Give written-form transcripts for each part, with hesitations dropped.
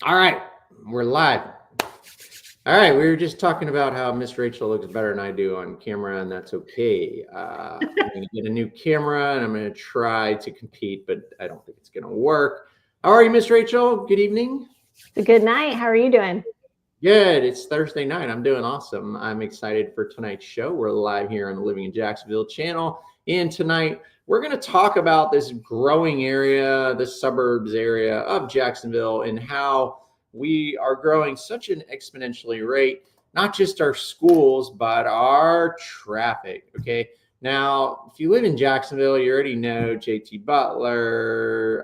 All right, we're live. All right, we were just talking about how Miss Rachel looks better than I do on camera, and that's okay. I'm going to get a new camera, and I'm going to try to compete, but I don't think it's going to work. How are you, Miss Rachel? Good evening. Good night. How are you doing? Good. It's Thursday night. I'm doing awesome. I'm excited for tonight's show. We're live here on the Living in Jacksonville channel, and tonight we're going to talk about this growing area, the suburbs area of Jacksonville, and how we are growing such an exponentially rate, not just our schools, but our traffic. Okay. Now, if you live in Jacksonville, you already know JT Butler,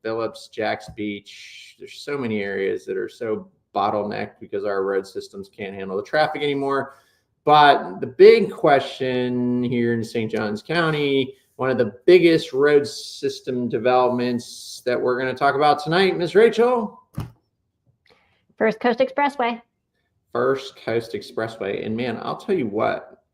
Phillips, Jacks Beach. There's so many areas that are so bottlenecked because our road systems can't handle the traffic anymore. But the big question here in St. Johns County, one of the biggest road system developments that we're going to talk about tonight, Ms. Rachel? First Coast Expressway. First Coast Expressway. And man, I'll tell you what,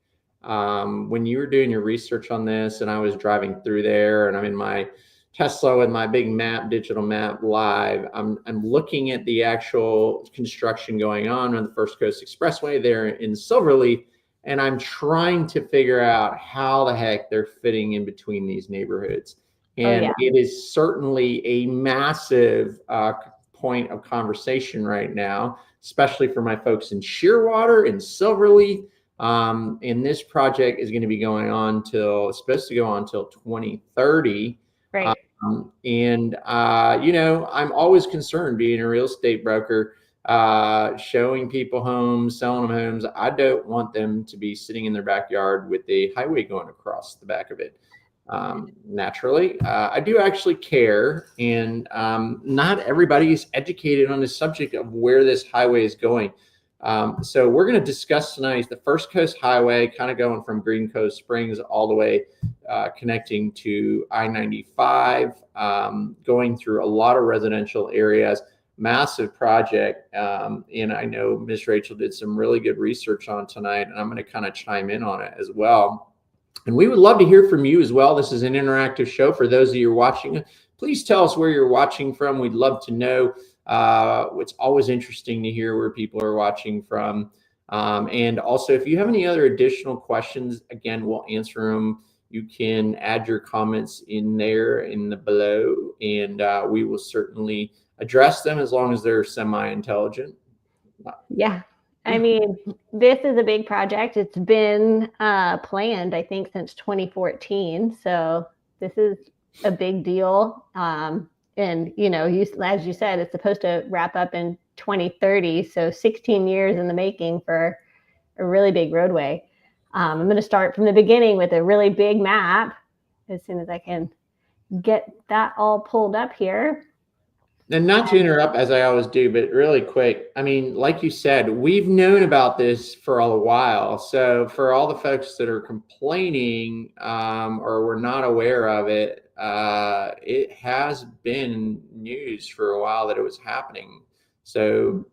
when you were doing your research on this and I was driving through there and I'm in my Tesla with my big map, digital map live, I'm looking at the actual construction going on the First Coast Expressway there in Silverlake, and I'm trying to figure out how the heck they're fitting in between these neighborhoods. And it is certainly a massive point of conversation right now, especially for my folks in Shearwater and Silverlake. And this project is going to be going on supposed to go on till 2030. Right. I'm always concerned being a real estate broker, showing people homes, selling them homes. I don't want them to be sitting in their backyard with a highway going across the back of it. Naturally, I do actually care, and not everybody is educated on the subject of where this highway is going. So we're going to discuss tonight the First Coast Highway, kind of going from Green Cove Springs all the way connecting to I-95, going through a lot of residential areas. Massive project, and I know Ms. Rachel did some really good research on tonight, and I'm going to kind of chime in on it as well. And we would love to hear from you as well. This is an interactive show. For those of you who are watching, please tell us where you're watching from. We'd love to know. It's always interesting to hear where people are watching from. And also, if you have any other additional questions, again, we'll answer them. You can add your comments in there in the below, and we will certainly address them as long as they're semi-intelligent. Yeah. I mean, this is a big project. It's been planned, I think, since 2014. So this is a big deal. And, as you said, it's supposed to wrap up in 2030. So 16 years in the making for a really big roadway. I'm going to start from the beginning with a really big map as soon as I can get that all pulled up here. And not to interrupt, as I always do, but really quick, I mean, like you said, we've known about this for a while. So for all the folks that are complaining or were not aware of it, it has been news for a while that it was happening. So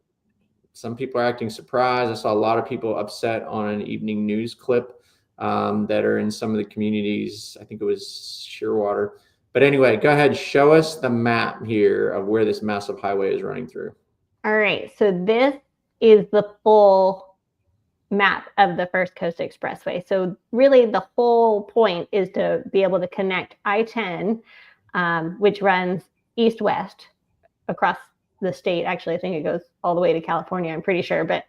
some people are acting surprised. I saw a lot of people upset on an evening news clip that are in some of the communities. I think it was Shearwater. But anyway, go ahead, show us the map here of where this massive highway is running through. All right, so this is the full map of the First Coast Expressway. So really the whole point is to be able to connect I-10, which runs east-west across the state. Actually, I think it goes all the way to California, I'm pretty sure. But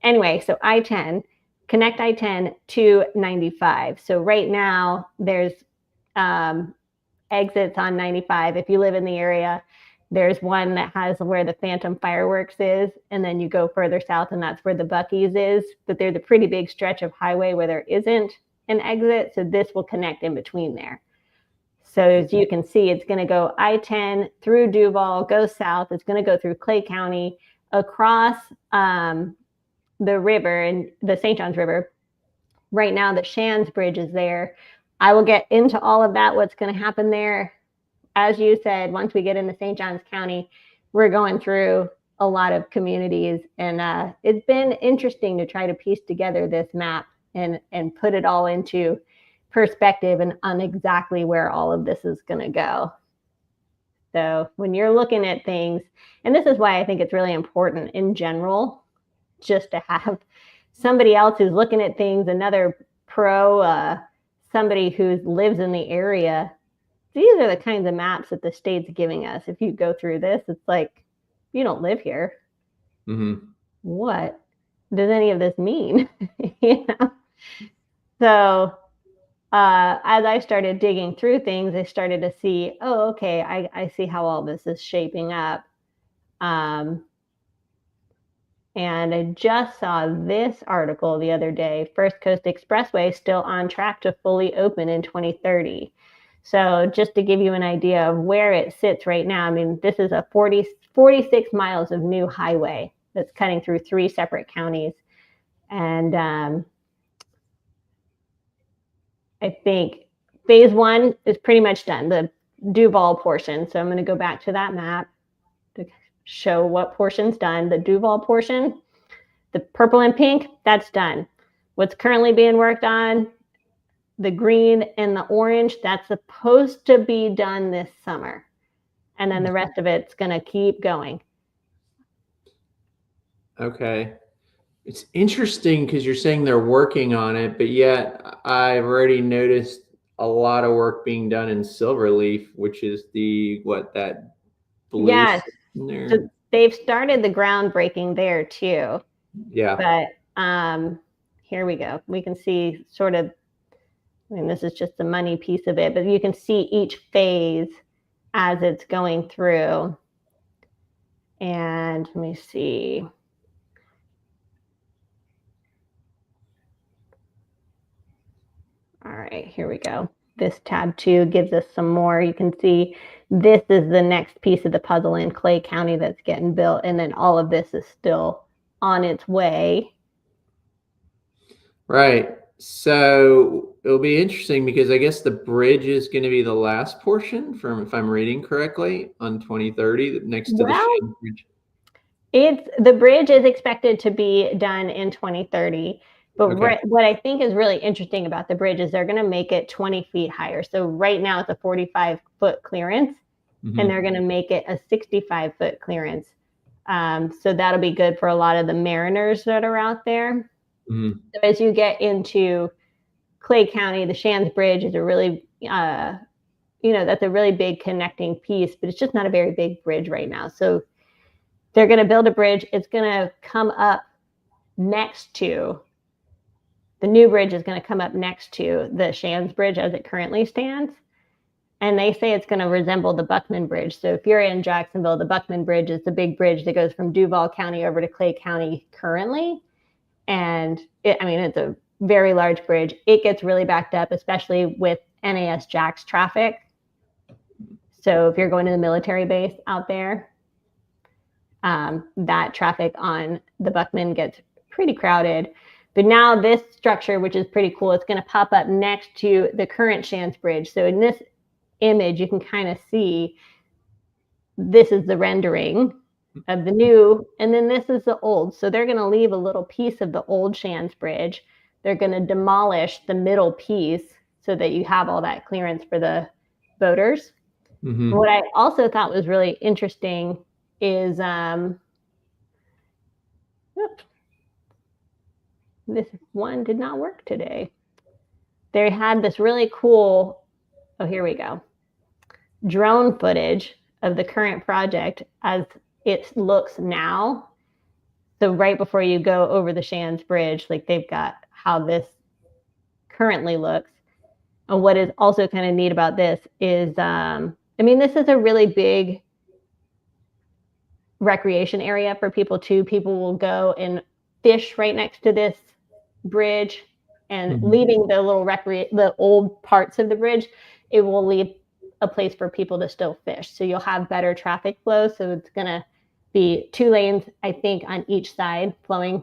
anyway, so I-10, connect I-10 to 95. So right now there's exits on 95. If you live in the area, there's one that has where the Phantom Fireworks is, and then you go further south and that's where the Buc-ee's is. But there's a pretty big stretch of highway where there isn't an exit, so this will connect in between there. So as you can see, it's going to go I-10 through Duval, go south. It's going to go through Clay County, across the river, and the St. Johns River. Right now, the Shands Bridge is there. I will get into all of that, what's going to happen there. As you said, once we get into St. Johns County, we're going through a lot of communities. And it's been interesting to try to piece together this map and put it all into perspective and on exactly where all of this is going to go. So when you're looking at things, and this is why I think it's really important in general, just to have somebody else who's looking at things, another pro, somebody who lives in the area. These are the kinds of maps that the state's giving us. If you go through this, it's like, you don't live here. Mm-hmm. What does any of this mean? You know? So as I started digging through things, I started to see, oh, okay, I see how all this is shaping up. And I just saw this article the other day, First Coast Expressway still on track to fully open in 2030. So just to give you an idea of where it sits right now, I mean, this is a 46 miles of new highway that's cutting through 3 separate counties. And I think phase 1 is pretty much done, the Duval portion. So I'm going to go back to that map to show what portion's done. The Duval portion, the purple and pink, that's done. What's currently being worked on, the green and the orange, that's supposed to be done this summer. And then the rest of it's going to keep going. Okay. It's interesting because you're saying they're working on it, but yet I've already noticed a lot of work being done in Silverleaf, which is that blue. Yes. There. So they've started the groundbreaking there too. Yeah. But here we go. We can see sort of, I mean, this is just the money piece of it, but you can see each phase as it's going through. And let me see. All right, here we go. This tab 2 gives us some more. You can see this is the next piece of the puzzle in Clay County that's getting built. And then all of this is still on its way. Right. So it'll be interesting because I guess the bridge is going to be the last portion, if I'm reading correctly, on 2030, next to the Shands Bridge. The bridge is expected to be done in 2030. But okay. What I think is really interesting about the bridge is they're going to make it 20 feet higher. So right now it's a 45-foot clearance, and they're going to make it a 65-foot clearance. So that'll be good for a lot of the mariners that are out there. So as you get into Clay County, the Shands Bridge is a really, that's a really big connecting piece, but it's just not a very big bridge right now. So they're going to build a bridge. It's going to come up next to, the new bridge is going to come up next to the Shands Bridge as it currently stands. And they say it's going to resemble the Buckman Bridge. So if you're in Jacksonville, the Buckman Bridge is the big bridge that goes from Duval County over to Clay County currently. And it's a very large bridge. It gets really backed up, especially with NAS Jax traffic. So if you're going to the military base out there, that traffic on the Buckman gets pretty crowded. But now this structure, which is pretty cool, it's going to pop up next to the current Shands Bridge. So in this image, you can kind of see this is the rendering of the new, and then this is the old. So they're going to leave a little piece of the old Shands Bridge. They're going to demolish the middle piece so that you have all that clearance for the boaters. What I also thought was really interesting is this one did not work today. They had this really cool, oh, here we go, drone footage of the current project as it looks now. So right before you go over the Shands Bridge, like they've got how this currently looks. And what is also kind of neat about this is, this is a really big recreation area for people too. People will go and fish right next to this bridge, and leaving the little the old parts of the bridge, it will leave a place for people to still fish. So you'll have better traffic flow. So it's going to be 2 lanes, I think, on each side flowing,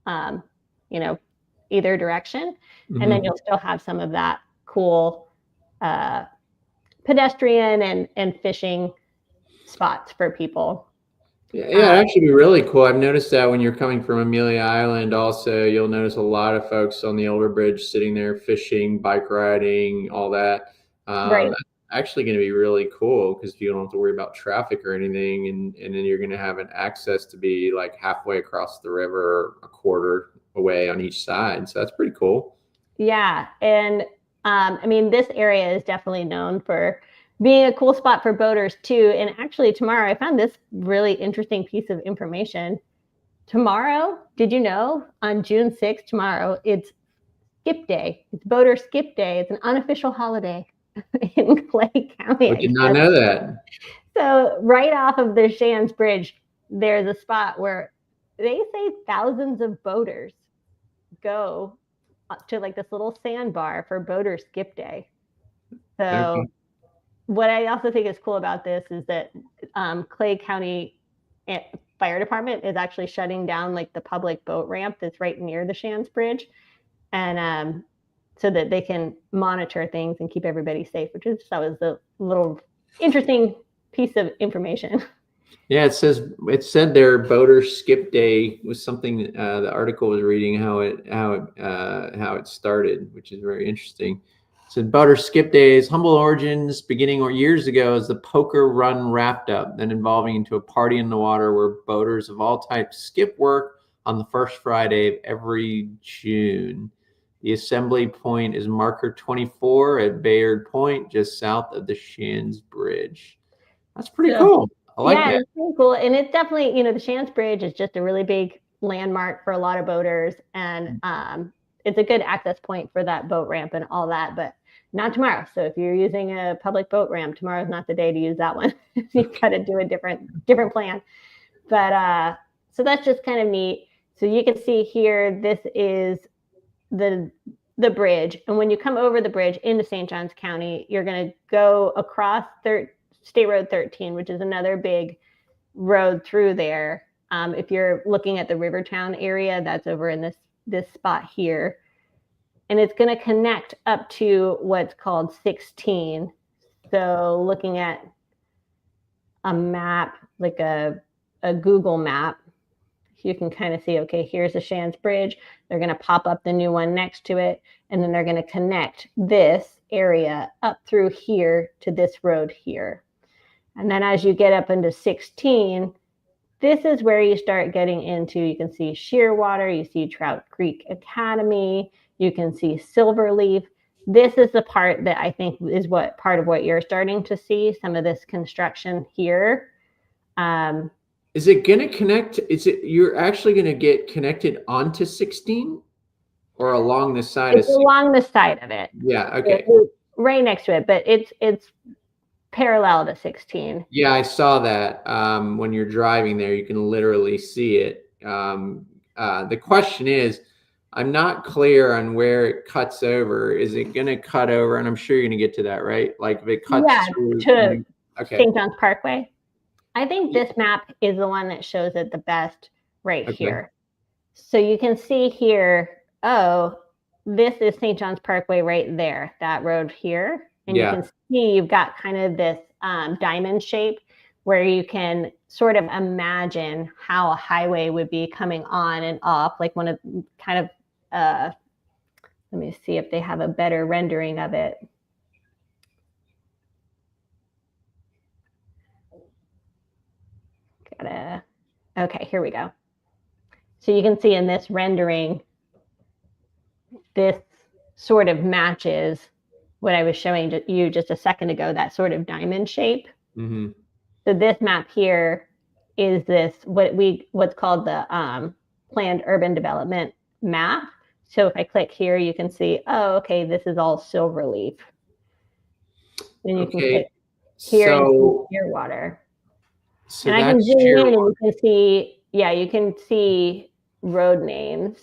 either direction. And then you'll still have some of that cool pedestrian and fishing spots for people. Yeah, it'd actually be really cool. I've noticed that when you're coming from Amelia Island, also, you'll notice a lot of folks on the older bridge sitting there fishing, bike riding, all that. Right. actually going to be really cool because you don't have to worry about traffic or anything, and then you're going to have an access to be like halfway across the river or a quarter away on each side. So that's pretty cool. Yeah, and I mean, this area is definitely known for being a cool spot for boaters too. And actually, tomorrow I found this really interesting piece of information. Tomorrow, did you know on June 6th, tomorrow, it's Skip Day. It's Boater Skip Day. It's an unofficial holiday in Clay County. I did not know that. So right off of the Shands Bridge, there's a spot where they say thousands of boaters go to like this little sandbar for Boater Skip Day. So Okay. what I also think is cool about this is that Clay County Fire Department is actually shutting down like the public boat ramp that's right near the Shands Bridge, and so that they can monitor things and keep everybody safe, which is that was a little interesting piece of information. Yeah, it said their boater skip day was something. The article was reading how it started, which is very interesting. It said boater skip days, humble origins beginning years ago as the Poker Run wrapped up, then evolving into a party in the water where boaters of all types skip work on the first Friday of every June. The assembly point is marker 24 at Bayard Point, just south of the Shands Bridge. That's pretty cool. I like Yeah, that. it's pretty cool. And it's definitely, the Shands Bridge is just a really big landmark for a lot of boaters. And it's a good access point for that boat ramp and all that, but not tomorrow. So if you're using a public boat ramp, tomorrow's not the day to use that one. You've got to do a different plan. But so that's just kind of neat. So you can see here, this is the bridge. And when you come over the bridge into St. Johns County, you're going to go across State Road 13, which is another big road through there. If you're looking at the Rivertown area, that's over in this spot here. And it's going to connect up to what's called 16. So looking at a map, like a Google map, you can kind of see, okay, here's the Shands Bridge. They're going to pop up the new one next to it, and then they're going to connect this area up through here to this road here. And then as you get up into 16, this is where you start getting into, you can see Shearwater, you see Trout Creek Academy, you can see Silverleaf. This is the part that I think is part of what you're starting to see, some of this construction here. Is it going to connect? You're actually going to get connected onto 16 or along the side it's of 16? Along the side of it. Yeah, okay. Right next to it, but it's parallel to 16. Yeah, I saw that. When you're driving there, you can literally see it. The question is, I'm not clear on where it cuts over. Is it going to cut over? And I'm sure you're going to get to that, right? Like if it cuts through to okay. St. John's Parkway. I think this map is the one that shows it the best right here. So you can see here, oh, this is St. John's Parkway right there, that road here. And you can see you've got kind of this diamond shape where you can sort of imagine how a highway would be coming on and off, like one of kind of, let me see if they have a better rendering of it. Okay, here we go. So you can see in this rendering, this sort of matches what I was showing you just a second ago, that sort of diamond shape. Mm-hmm. So this map here is what's called the planned urban development map. So if I click here, you can see, oh, okay, this is all Silverleaf. Then you can click here and see Shearwater. So and I can zoom in and you can see, you can see road names.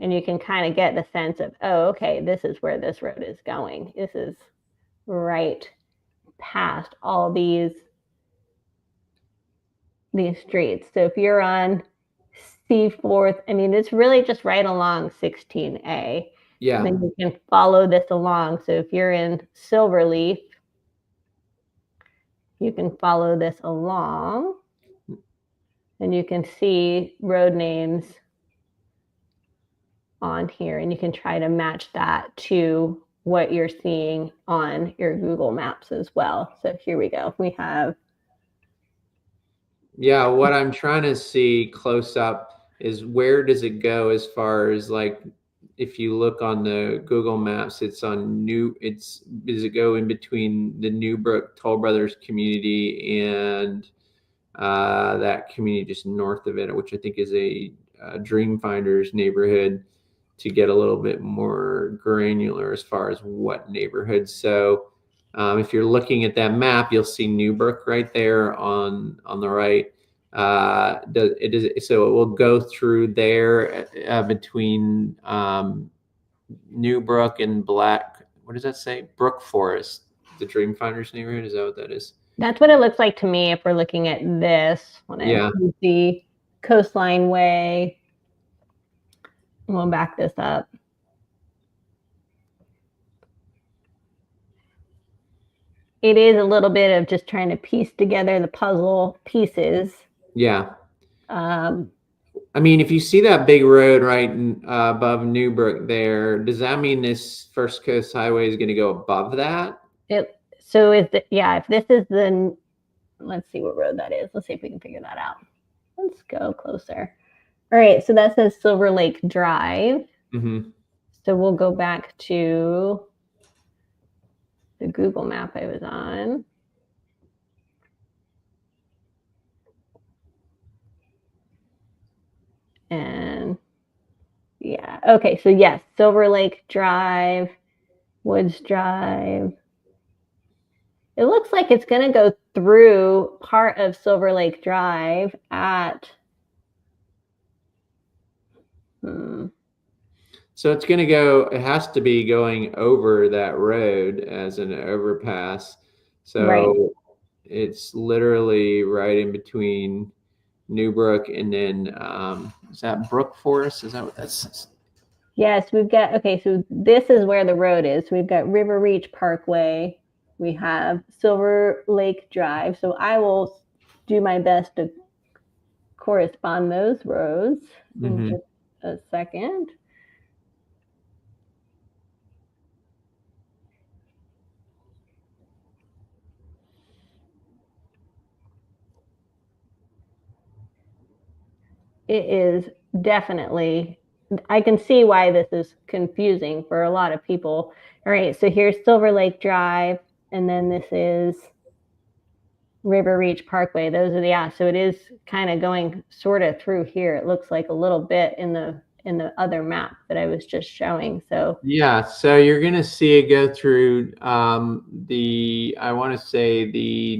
And you can kind of get the sense of, oh, okay, this is where this road is going. This is right past all these streets. So if you're on Seaforth, I mean, it's really just right along 16A. Yeah. And then you can follow this along. So if you're in Silverleaf, you can follow this along. And you can see road names on here, and you can try to match that to what you're seeing on your Google Maps as well. So here we go. We have. Yeah, what I'm trying to see close up is where does it go as far as like, if you look on the Google Maps, it's on does it go in between the Newbrook Toll Brothers community and that community just north of it, which I think is a Dreamfinders neighborhood, to get a little bit more granular as far as what neighborhoods. So if you're looking at that map, you'll see Newbrook right there on the right. So it will go through there between Newbrook and what does that say? Brook Forest, the Dreamfinders neighborhood. Is that what that is? That's what it looks like to me if we're looking at this. When Yeah. I see Coastline Way. We'll back this up. It is a little bit of just trying to piece together the puzzle pieces. Yeah. I mean, if you see that big road right above Newbrook there, does that mean this First Coast Highway is going to go above that? So if this is the, let's see what road that is. Let's see if we can figure that out. Let's go closer. All right, so that says Silverlake Drive. Mm-hmm. So we'll go back to the Google map I was on. And yeah, okay, so yes, Silverlake Drive, Woods Drive. It looks like it's going to go through part of Silverlake Drive at. So it's going to go, it has to be going over that road as an overpass. So right. It's literally right in between Newbrook and then, is that Brook Forest? Is that what that's? Yes, we've got, okay, so this is where the road is. We've got River Reach Parkway. We have Silverlake Drive. So I will do my best to correspond those roads in just a second. It is definitely, I can see why this is confusing for a lot of people. All right, so here's Silverlake Drive, and then this is River Reach Parkway. Those are the, so it is kind of going sort of through here. It looks like a little bit in the other map that I was just showing. So yeah, so you're going to see it go through I want to say the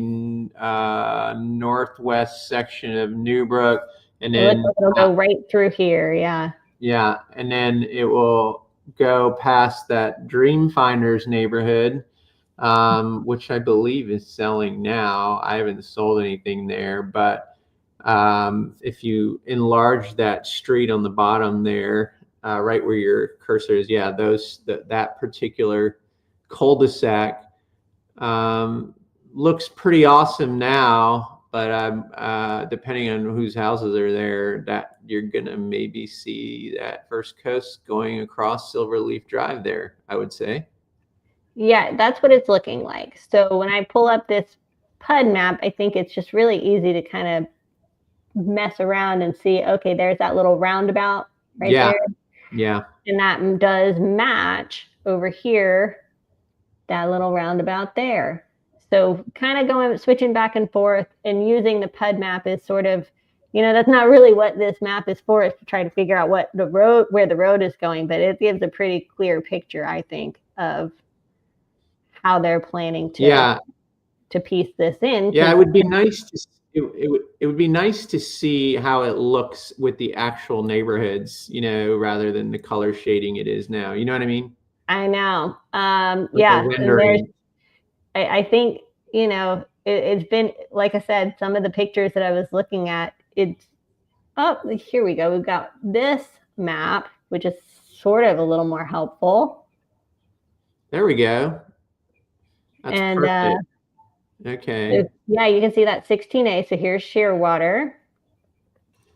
northwest section of Newbrook, and then it'll go right through here. Yeah. Yeah, and then it will go past that Dreamfinders neighborhood, which I believe is selling now. I haven't sold anything there, but if you enlarge that street on the bottom there, right where your cursor is, yeah, that particular cul-de-sac looks pretty awesome now. But depending on whose houses are there, that you're gonna maybe see that First Coast going across Silverleaf Drive there, I would say. Yeah, that's what it's looking like. So when I pull up this PUD map, I think it's just really easy to kind of mess around and see, okay, there's that little roundabout right there. Yeah. And that does match over here, that little roundabout there. So kind of switching back and forth and using the PUD map is sort of, that's not really what this map is for, is to try to figure out where the road is going, but it gives a pretty clear picture, I think, of how they're planning to piece this in. Yeah, it would be nice it would be nice to see how it looks with the actual neighborhoods, rather than the color shading it is now. You know what I mean? I know. Rendering. I think, it's been, like I said, some of the pictures that I was looking at, here we go. We've got this map, which is sort of a little more helpful. There we go. That's perfect. Okay. So, yeah, you can see that 16A. So here's Shearwater.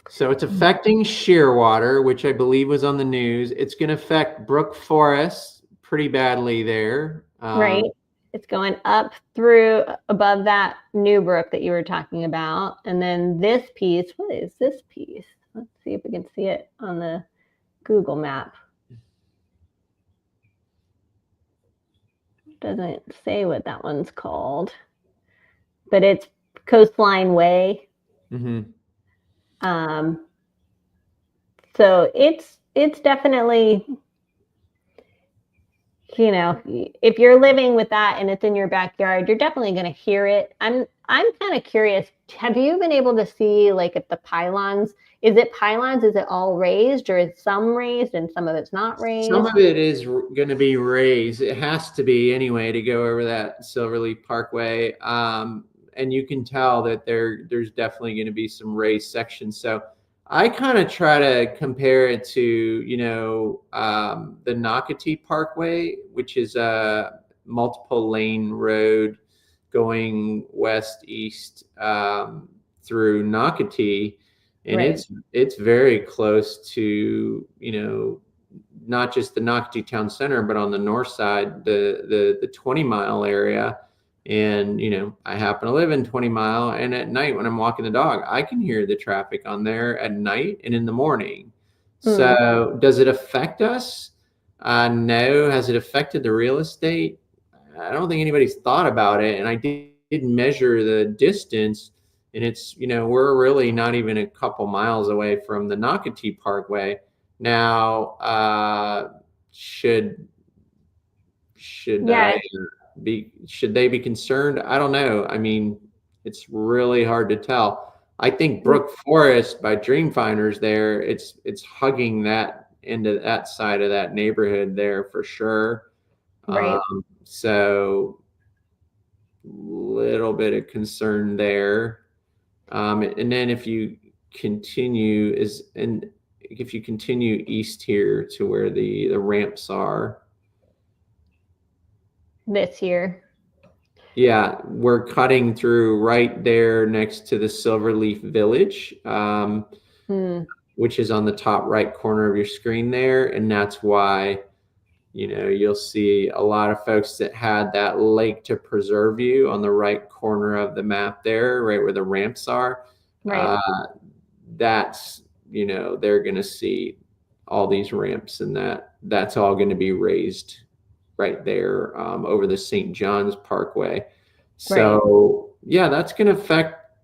So it's affecting Shearwater, which I believe was on the news. It's going to affect Brook Forest, pretty badly there. Right. It's going up through above that new brook that you were talking about. And then this piece, what is this piece? Let's see if we can see it on the Google map. Doesn't say what that one's called, but it's Coastline Way. Mm-hmm. So it's definitely, if you're living with that and it's in your backyard, you're definitely going to hear it. I'm kind of curious. Have you been able to see, like, at the pylons? Is it pylons? Is it all raised, or is some raised and some of it's not raised? Some of it is going to be raised. It has to be anyway to go over that Silverlake Parkway. And you can tell that there's definitely going to be some raised sections. So I kind of try to compare it to, the Nocatee Parkway, which is a multiple lane road going west, east through Nocatee. And Right. it's very close to, not just the Nocatee town center, but on the north side, the 20-mile area. And, I happen to live in 20 Mile, and at night when I'm walking the dog, I can hear the traffic on there at night and in the morning. So does it affect us? No. Has it affected the real estate? I don't think anybody's thought about it. And I did measure the distance, and it's, we're really not even a couple miles away from the Nocatee Parkway. Now, should they be concerned? I don't know. I mean, it's really hard to tell. I think Brook Forest by Dreamfinders there, it's hugging that into that side of that neighborhood there for sure. Right. So little bit of concern there. And then if you continue east here to where the ramps are. This year. Yeah, we're cutting through right there next to the Silverleaf Village, which is on the top right corner of your screen there. And that's why, you'll see a lot of folks that had that lake to preserve you on the right corner of the map there, right where the ramps are. Right. That's, they're going to see all these ramps, and that's all going to be raised right there over the St. John's Parkway. So yeah, that's going to affect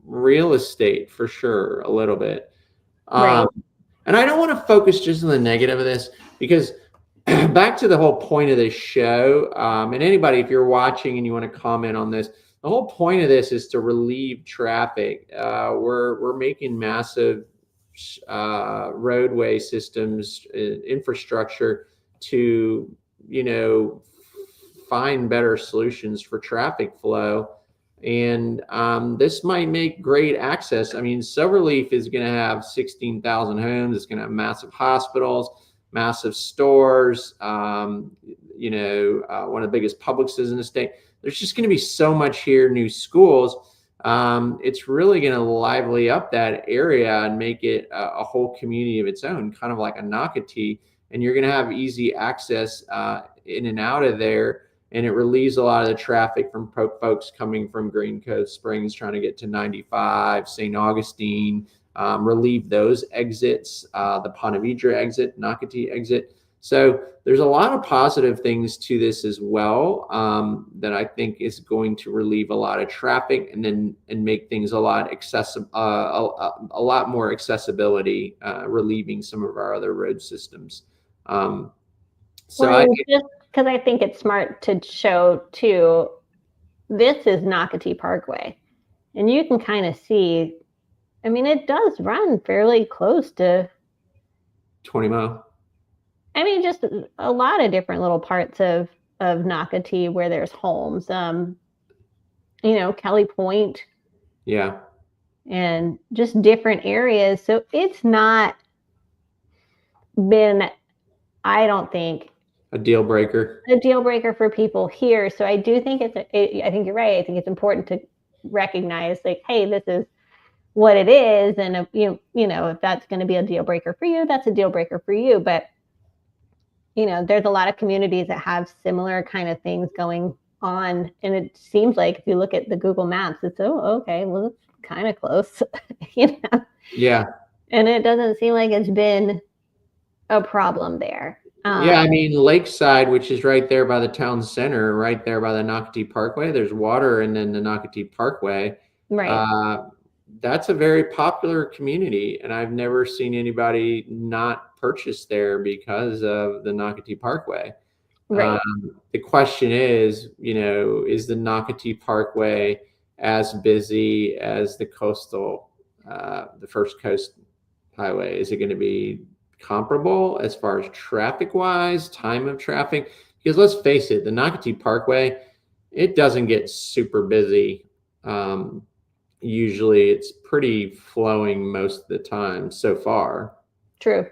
real estate for sure a little bit. And I don't want to focus just on the negative of this, because back to the whole point of this show, and anybody, if you're watching and you want to comment on this, the whole point of this is to relieve traffic. We're making massive roadway systems, infrastructure to, find better solutions for traffic flow. And this might make great access. I mean, Silverleaf is going to have 16,000 homes. It's going to have massive hospitals, massive stores, one of the biggest Publixes in the state. There's just going to be so much here, new schools. It's really going to lively up that area and make it a whole community of its own, kind of like a Nocatee. And you're going to have easy access in and out of there. And it relieves a lot of the traffic from folks coming from Green Cove Springs trying to get to 95, St. Augustine, relieve those exits, the Ponte Vedra exit, Nocatee exit. So there's a lot of positive things to this as well, that I think is going to relieve a lot of traffic and make things a lot accessible, a lot more accessibility, relieving some of our other road systems. Because I think it's smart to show too, this is Nocatee Parkway, and you can kind of see, I mean, it does run fairly close to 20 Mile. I mean, just a lot of different little parts of Nocatee where there's homes, Kelly Point. Yeah. And just different areas. So it's not been, I don't think, a deal breaker for people here. So I do think I think you're right. I think it's important to recognize, like, hey, this is what it is. And if, if that's going to be a deal breaker for you, that's a deal breaker for you. But there's a lot of communities that have similar kind of things going on. And it seems like if you look at the Google Maps, it's, okay, well, it's kind of close, Yeah. And it doesn't seem like it's been a problem there. Yeah, I mean, Lakeside, which is right there by the town center, right there by the Nocatee Parkway, there's water, and then the Nocatee Parkway. Right. That's a very popular community, and I've never seen anybody not purchase there because of the Nocatee Parkway. Right. The question is, is the Nocatee Parkway as busy as the the First Coast Highway? Is it going to be comparable as far as traffic wise, time of traffic? Because let's face it, the Nocatee Parkway, it doesn't get super busy. Usually it's pretty flowing most of the time so far. True.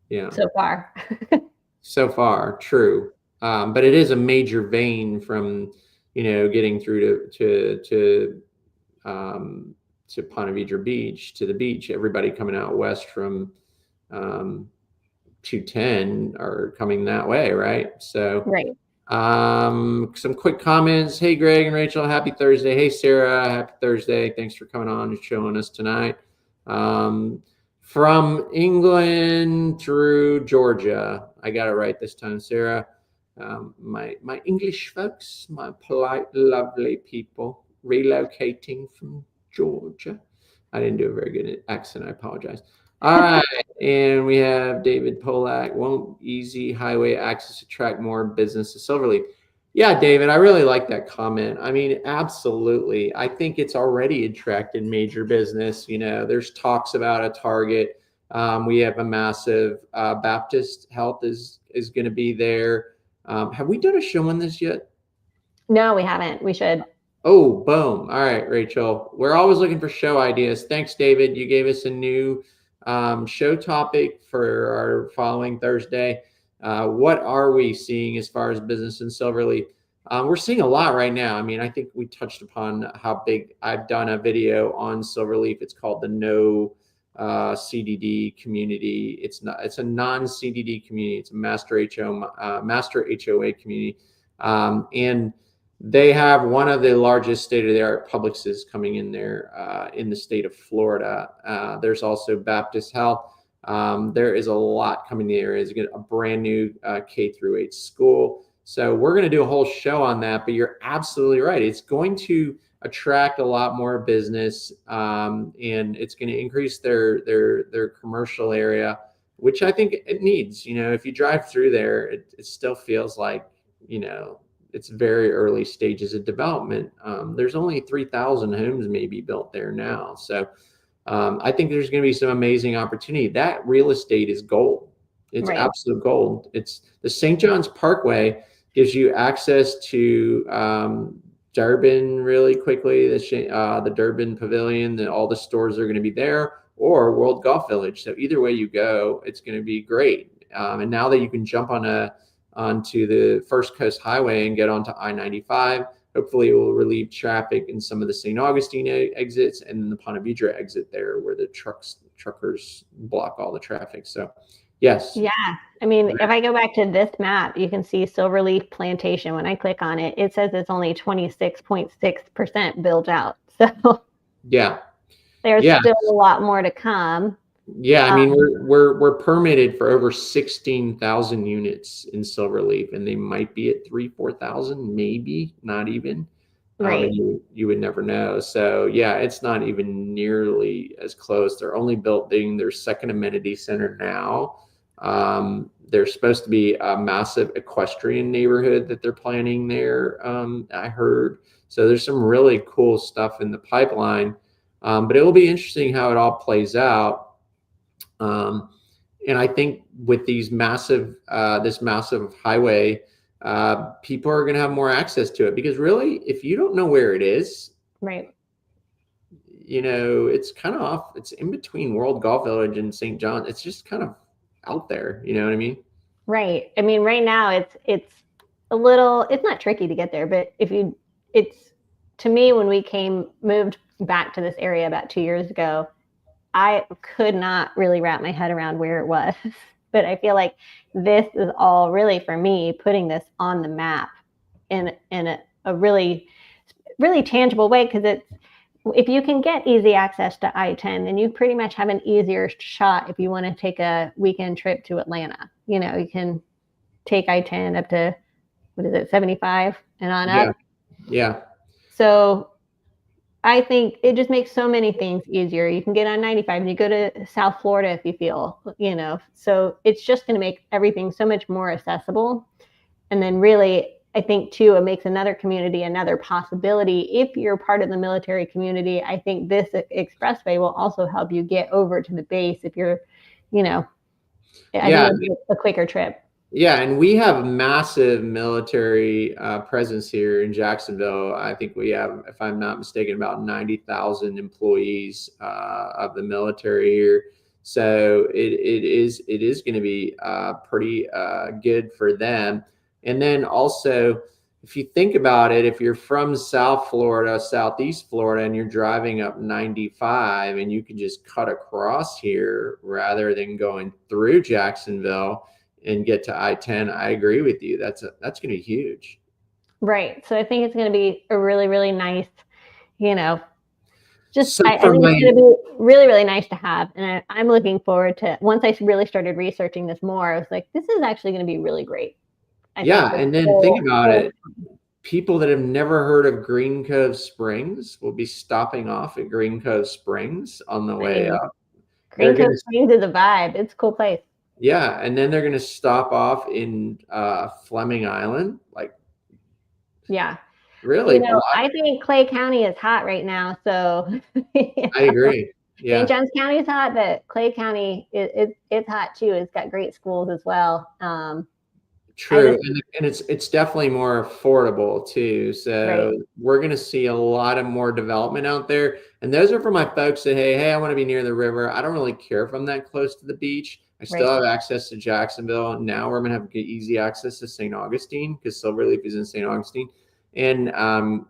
Yeah. So far. So far, true. But it is a major vein from, getting through to Ponte Vedra Beach, to the beach. Everybody coming out west from 210 are coming that way, right? So, right. Some quick comments. Hey, Greg and Rachel, happy Thursday. Hey, Sarah, happy Thursday. Thanks for coming on and showing us tonight. From England through Georgia. I got it right this time, Sarah. My English folks, my polite, lovely people relocating from Georgia. I didn't do a very good accent. I apologize. All right. And we have David Polak. Won't easy highway access attract more business to Silverleaf? Yeah, David, I really like that comment. I mean, absolutely. I think it's already attracted major business. There's talks about a Target. We have a massive Baptist Health is going to be there. Have we done a show on this yet? No, we haven't. We should. Oh, boom. All right, Rachel. We're always looking for show ideas. Thanks, David. You gave us a new show topic for our following Thursday. What are we seeing as far as business in Silverleaf? We're seeing a lot right now. I mean, I think we touched upon how big. I've done a video on Silverleaf. It's called the No CDD community. It's a non-CDD community. It's a master HOA community, and they have one of the largest state-of-the-art Publixes coming in there in the state of Florida. There's also Baptist Health. There is a lot coming in the area. There's a brand new K through 8 school. So we're going to do a whole show on that, but you're absolutely right. It's going to attract a lot more business, and it's going to increase their commercial area, which I think it needs. If you drive through there, it still feels like, it's very early stages of development. There's only 3,000 homes maybe built there now. So I think there's going to be some amazing opportunity. That real estate is gold. It's Right. absolute gold. It's the St. John's Parkway gives you access to Durban really quickly, the Durban Pavilion, all the stores are going to be there, or World Golf Village. So either way you go, it's going to be great. And now that you can jump onto the First Coast Highway and get onto I-95, hopefully it will relieve traffic in some of the St. Augustine exits and the Ponte Vedra exit there, where the truckers block all the traffic. So yes. Yeah. I mean, if I go back to this map, you can see Silverleaf Plantation. When I click on it, it says it's only 26.6% built out. So yeah, there's still a lot more to come. Yeah, I mean, we're permitted for over 16,000 units in Silverleaf, and they might be at 4,000, maybe not even. Right. And you would never know. So yeah, it's not even nearly as close. They're only building their second amenity center now. There's supposed to be a massive equestrian neighborhood that they're planning there. I heard. So there's some really cool stuff in the pipeline. But it will be interesting how it all plays out. And I think with this massive highway, people are going to have more access to it, because really, if you don't know where it is, right, it's kind of off. It's in between World Golf Village and St. John. It's just kind of out there. You know what I mean? Right. I mean, right now it's a little. It's not tricky to get there, but it's to me, when we moved back to this area about 2 years ago, I could not really wrap my head around where it was. But I feel like this is all really, for me, putting this on the map in a really, really tangible way, because it's, if you can get easy access to I-10, then you pretty much have an easier shot if you want to take a weekend trip to Atlanta. You know, you can take I-10 up to, what is it, 75 and on up. Yeah. So I think it just makes so many things easier. You can get on 95 and you go to South Florida if you feel, you know. So it's just going to make everything so much more accessible. And then really, I think, too, it makes another community another possibility. If you're part of the military community, I think this expressway will also help you get over to the base if you're, you know, I think it'll be a quicker trip. Yeah, and we have massive military presence here in Jacksonville. I think we have, if I'm not mistaken, about 90,000 employees of the military here. So it is going to be pretty good for them. And then also, if you think about it, if you're from South Florida, Southeast Florida, and you're driving up 95 and you can just cut across here rather than going through Jacksonville and get to I-10, I agree with you. That's going to be huge. Right. So I think it's going to be a really, really nice, you know, just, so I think it's going to be really, really nice to have. And I'm looking forward to, once I really started researching this more, I was like, this is actually going to be really great. Yeah. And then think about it. People that have never heard of Green Cove Springs will be stopping off at Green Cove Springs on the way up. Green Cove Springs is a vibe. It's a cool place. Yeah, and then they're going to stop off in Fleming Island. Like, yeah, really? You know, I think Clay County is hot right now, so I agree. Yeah, St. Johns County is hot, but Clay County it's hot too. It's got great schools as well. True, and it's definitely more affordable too. So we're going to see a lot of more development out there. And those are for my folks that hey, I want to be near the river. I don't really care if I'm that close to the beach. I still have access to Jacksonville. Now we're going to have easy access to St. Augustine because Silverlake is in St. Augustine. And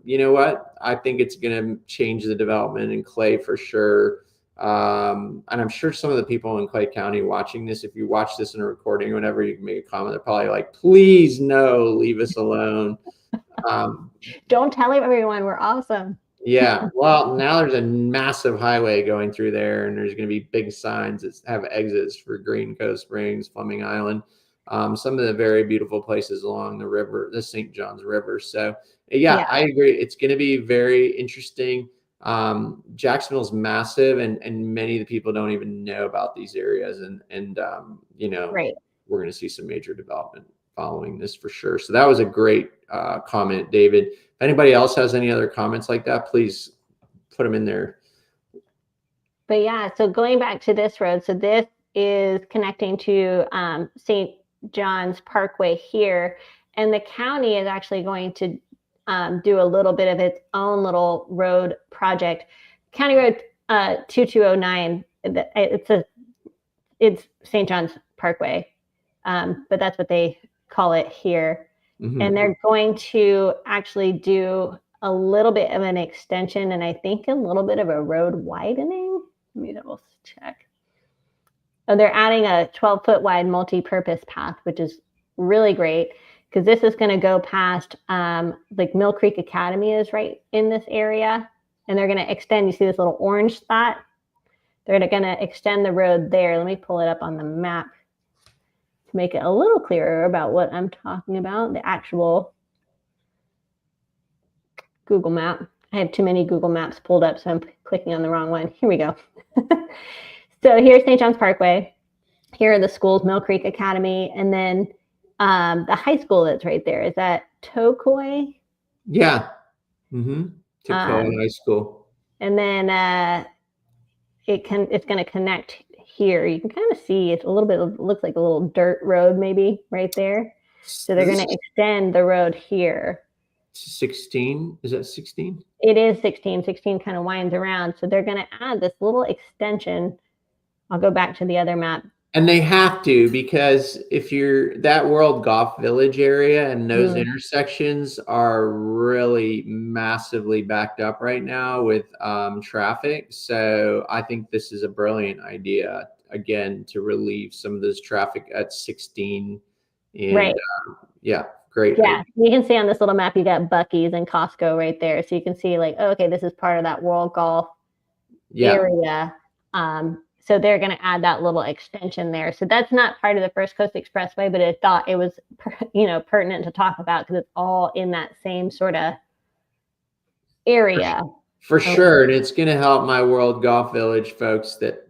you know what? I think it's going to change the development in Clay for sure. And I'm sure some of the people in Clay County watching this, if you watch this in a recording or whatever, you can make a comment. They're probably like, please no, leave us alone. Don't tell everyone we're awesome. Yeah. Well, now there's a massive highway going through there, and there's going to be big signs that have exits for Green Cove Springs, Fleming Island, some of the very beautiful places along the river, the St. Johns River. So yeah, I agree. It's going to be very interesting. Jacksonville's massive, and many of the people don't even know about these areas, and you know, we're going to see some major development following this for sure. So that was a great comment, David. If anybody else has any other comments like that, please put them in there. But yeah, so going back to this road, so this is connecting to St. John's Parkway here, and the county is actually going to do a little bit of its own little road project. County Road 2209, it's St. John's Parkway, but that's what they call it here. And they're going to actually do a little bit of an extension, and I think a little bit of a road widening. Let me double check. Oh, they're adding a 12-foot wide multi-purpose path, which is really great because this is going to go past like Mill Creek Academy is right in this area, and they're going to extend. You see this little orange spot? They're going to extend the road there. Let me pull it up on the map to make it a little clearer about what I'm talking about, the actual Google map. I have too many Google Maps pulled up, so I'm clicking on the wrong one. Here we go. So here's St. John's Parkway. Here are the schools, Mill Creek Academy, and then the high school that's right there. Is that Tokoi? Yeah. Tokoi High School. And then it's going to connect here. You can kind of see it's a little bit, it looks like a little dirt road maybe right there. So they're going to extend the road here. 16? Is that 16? It is 16. 16 kind of winds around. So they're going to add this little extension. I'll go back to the other map. And they have to, because if you're that World Golf Village area and those intersections are really massively backed up right now with traffic. So I think this is a brilliant idea again, to relieve some of this traffic at 16. And Right. Yeah, great. Yeah, you can see on this little map, you got Buc-ee's and Costco right there. So you can see like, oh, okay, this is part of that World Golf area. So they're going to add that little extension there. So that's not part of the First Coast Expressway, but I thought it was, pertinent to talk about because it's all in that same sort of area. For sure. And it's going to help my World Golf Village folks that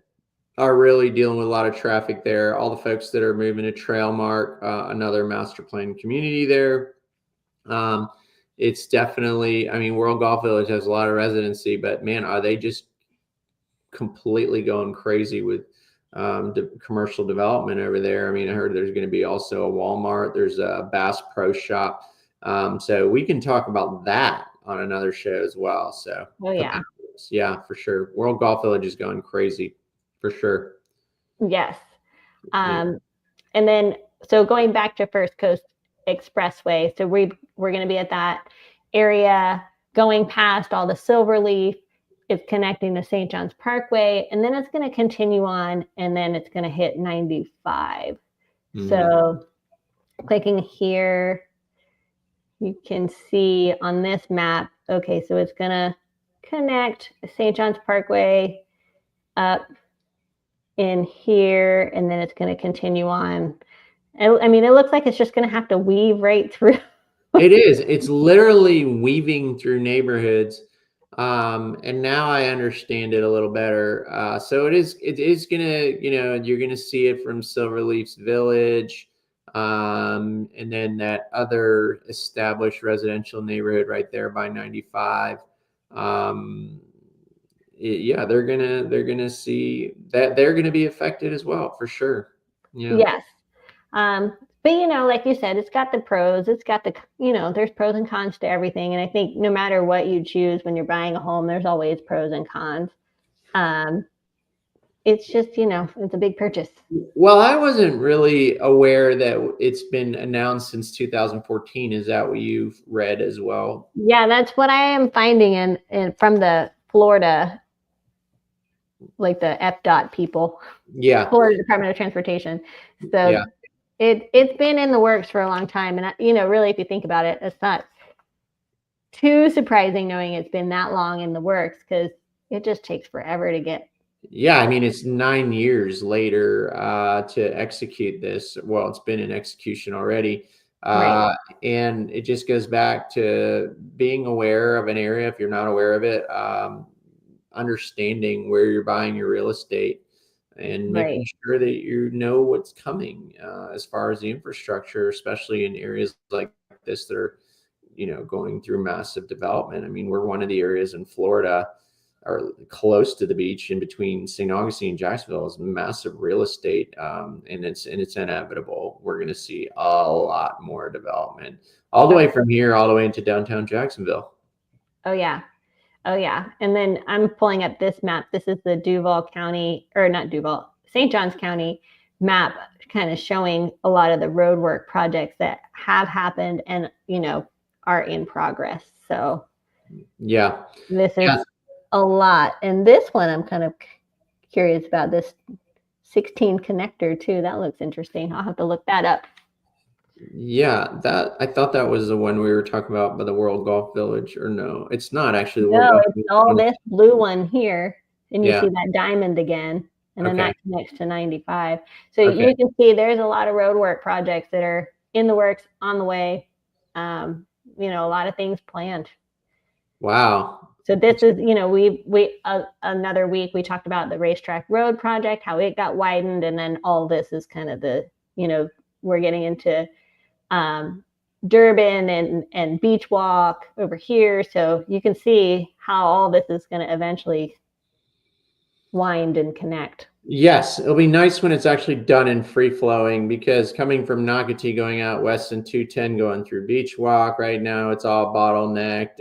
are really dealing with a lot of traffic there. All the folks that are moving to Trailmark, another master plan community there. It's definitely, I mean, World Golf Village has a lot of residency, but man, are they just completely going crazy with commercial development over there. I mean, I heard there's going to be also a Walmart. There's a Bass Pro Shop. So we can talk about that on another show as well. So, yeah, for sure. World Golf Village is going crazy, for sure. Yes. And then, so going back to First Coast Expressway, so we're going to be at that area, going past all the Silverleaf. It's connecting to St. John's Parkway, and then it's going to continue on, and then it's going to hit 95. So clicking here, you can see on this map, okay, so it's going to connect St. John's Parkway up in here, and then it's going to continue on. I mean, it looks like it's just going to have to weave right through. It is. It's literally weaving through neighborhoods. And now I understand it a little better. So it is gonna, you're gonna see it from Silverleaf's Village, and then that other established residential neighborhood right there by 95. Yeah, they're gonna see that they're gonna be affected as well, for sure. Yeah. Yes. But like you said, it's got the pros, it's got the, there's pros and cons to everything. And I think no matter what you choose when you're buying a home, there's always pros and cons. It's just, it's a big purchase. Well, I wasn't really aware that it's been announced since 2014. Is that what you've read as well? Yeah, that's what I am finding in from the Florida, like the FDOT people. Yeah. Florida Department of Transportation. So yeah. It's been in the works for a long time. And, really, if you think about it, it's not too surprising knowing it's been that long in the works because it just takes forever to get. Yeah, I mean, it's 9 years later to execute this. Well, it's been in execution already. Right. And it just goes back to being aware of an area. If you're not aware of it, understanding where you're buying your real estate. And making sure that you know what's coming as far as the infrastructure, especially in areas like this that are, going through massive development. I mean, we're one of the areas in Florida or close to the beach in between St. Augustine and Jacksonville is massive real estate. And it's inevitable. We're going to see a lot more development all the way from here, all the way into downtown Jacksonville. Oh, yeah. Oh, yeah. And then I'm pulling up this map. This is the Duval County, or not Duval, St. Johns County map, kind of showing a lot of the road work projects that have happened and, are in progress. So, yeah, this is a lot. And this one, I'm kind of curious about this 16 connector, too. That looks interesting. I'll have to look that up. Yeah, I thought that was the one we were talking about by the World Golf Village, or no, it's not actually the World Golf Village. It's all this blue one here, and you see that diamond again, and then that connects to 95. So you can see there's a lot of road work projects that are in the works, on the way. A lot of things planned. Wow. So this is, we another week we talked about the racetrack road project, how it got widened, and then all this is kind of the, we're getting into Durban and Beach Walk over here. So you can see how all this is going to eventually wind and connect. Yes, it'll be nice when it's actually done and free flowing, because coming from Nocatee going out west and 210 going through Beach Walk right now, it's all bottlenecked.